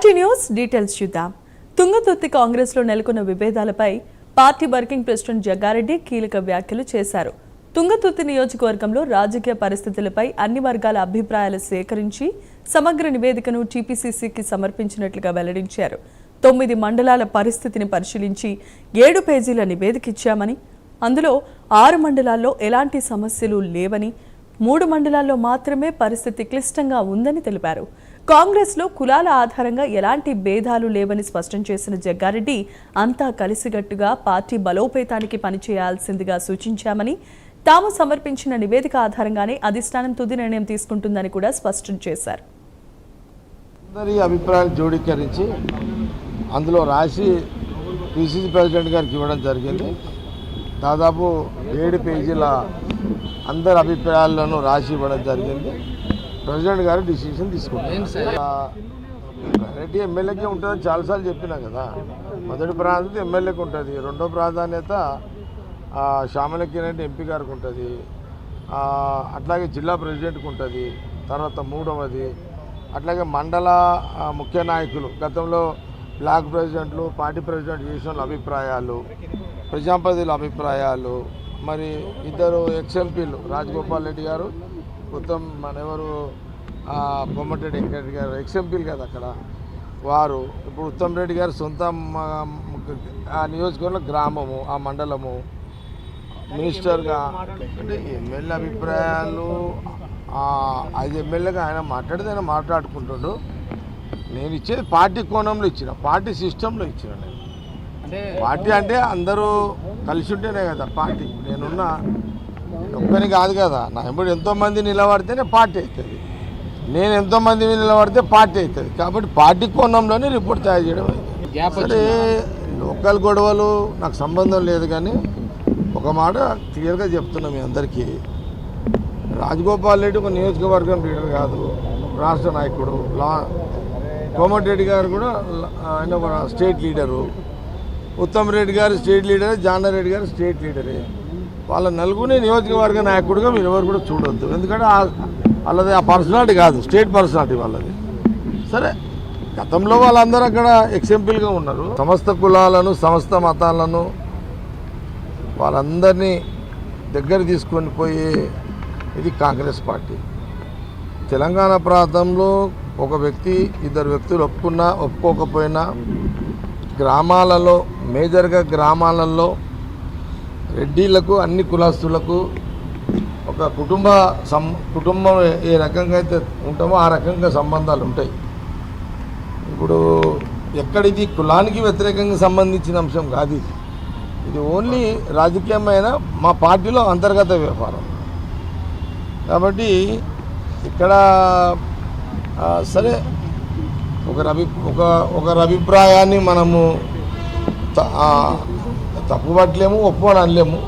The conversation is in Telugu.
పార్టీ న్యూస్ డీటెయిల్స్ చూద్దాం. తుంగతుర్తి కాంగ్రెస్లో నెలకొన్న విభేదాలపై పార్టీ వర్కింగ్ ప్రెసిడెంట్ జగ్గారెడ్డి కీలక వ్యాఖ్యలు చేశారు. తుంగతుర్తి నియోజకవర్గంలో రాజకీయ పరిస్థితులపై అన్ని వర్గాల అభిప్రాయాలు సేకరించి సమగ్ర నివేదికను టీపీసీసీకి సమర్పించినట్లుగా వెల్లడించారు. 9 మండలాల పరిస్థితిని పరిశీలించి 7 పేజీల నివేదిక ఇచ్చామని, అందులో 6 మండలాల్లో ఎలాంటి సమస్యలు లేవని, 3 మండలాల్లో మాత్రమే పరిస్థితి క్లిష్టంగా ఉందని తెలిపారు. కాంగ్రెస్లో కులాల ఆధారంగా ఎలాంటి భేదాలు లేవని స్పష్టం చేసిన జగ్గారెడ్డి అంతా కలిసికట్టుగా పార్టీ బలోపేతానికి పనిచేయాల్సిందిగా సూచించామని, తాము సమర్పించిన నివేదిక ఆధారంగానే అధిష్టానం తుది నిర్ణయం తీసుకుంటుందని కూడా స్పష్టం చేశారు. అందరి అభిప్రాయాలు జోడీకరించి అందులో రాసి పిసిసి ప్రెసిడెంట్ గారికి ఇవ్వడం జరిగింది. దాదాపు 7 పేజీల అందరి అభిప్రాయాలను రాసి ఇవ్వడం జరిగింది. ప్రెసిడెంట్ గారు డిసిషన్ తీసుకుంటారు. రెడ్డి ఎమ్మెల్యేకి ఉంటుందని చాలాసార్లు చెప్పినా కదా. మొదటి ప్రాధాన్యత ఎమ్మెల్యేకి ఉంటుంది, రెండో ప్రాధాన్యత శ్యామలకి రెడ్డి ఎంపీ గారికి ఉంటుంది, అట్లాగే జిల్లా ప్రెసిడెంట్కి ఉంటుంది, తర్వాత 3వది అట్లాగే మండల ముఖ్య నాయకులు, గతంలో బ్లాక్ ప్రెసిడెంట్లు, పార్టీ ప్రెసిడెంట్ చేసిన అభిప్రాయాలు, ప్రజాపతిల అభిప్రాయాలు, మరి 2 ఎక్స్ఎంపీలు రాజగోపాల్ రెడ్డి గారు, ఉత్తమ్ మనెవరు కోమటిరెడ్డి వెంకటరెడ్డి గారు ఎక్స్ఎంపీలు కదా అక్కడ వారు. ఇప్పుడు ఉత్తమ్ రెడ్డి గారు సొంత ఆ నియోజకవర్గంలో గ్రామము, ఆ మండలము, మినిస్టర్గా అంటే ఎమ్మెల్యే అభిప్రాయాలు 5 ఎమ్మెల్యేగా ఆయన మాట్లాడితే ఆయన మాట్లాడుకుంటుండు. నేను ఇచ్చేది పార్టీ కోణంలో ఇచ్చిన, పార్టీ సిస్టంలో ఇచ్చిన. నేను పార్టీ అంటే అందరూ కలిసి ఉంటేనే కదా పార్టీ. నేనున్న ఒక్కని కాదు కదా, నా ఎంబడి ఎంతోమంది నిలబడితేనే పార్టీ అవుతుంది, నేను ఎంతోమంది నిలబడితే పార్టీ అవుతుంది. కాబట్టి పార్టీ కోణంలోనే రిపోర్ట్ తయారు చేయడం అయింది. సరే, లోకల్ గొడవలు నాకు సంబంధం లేదు, కానీ ఒక మాట క్లియర్గా చెప్తున్నా మీ అందరికీ. రాజగోపాల్ రెడ్డి ఒక నియోజకవర్గం లీడర్ కాదు, రాష్ట్ర నాయకుడు. కోమటిరెడ్డి గారు కూడా ఆయన ఒక స్టేట్ లీడరు, ఉత్తమ్ రెడ్డి గారు స్టేట్ లీడరే, జానారెడ్డి గారు స్టేట్ లీడరే. వాళ్ళ నలుగురిని నియోజకవర్గ నాయకుడిగా మీరు ఎవరు కూడా చూడొద్దు, ఎందుకంటే వాళ్ళది ఆ పర్సనాలిటీ కాదు, స్టేట్ పర్సనాలిటీ వాళ్ళది. సరే, గతంలో వాళ్ళందరూ అక్కడ ఎగ్జాంపుల్గా ఉన్నారు. సమస్త కులాలను, సమస్త మతాలను వాళ్ళందరినీ దగ్గర తీసుకొని పోయే ఇది కాంగ్రెస్ పార్టీ. తెలంగాణ ప్రాంతంలో ఒక వ్యక్తి, 2 వ్యక్తులు ఒప్పుకున్నా ఒప్పుకోకపోయినా గ్రామాలలో, మేజర్గా గ్రామాలలో రెడ్డిలకు, అన్ని కులస్తులకు ఒక కుటుంబం ఏ రకంగా అయితే ఉంటామో ఆ రకంగా సంబంధాలు ఉంటాయి. ఇప్పుడు ఎక్కడిది కులానికి వ్యతిరేకంగా సంబంధించిన అంశం కాదు ఇది ఓన్లీ రాజకీయమైన మా పార్టీలో అంతర్గత వ్యవహారం. కాబట్టి ఇక్కడ సరే ఒకరి అభిప్రాయాన్ని మనము తప్పుపట్టలేము, ఒప్పుకొని అనలేము.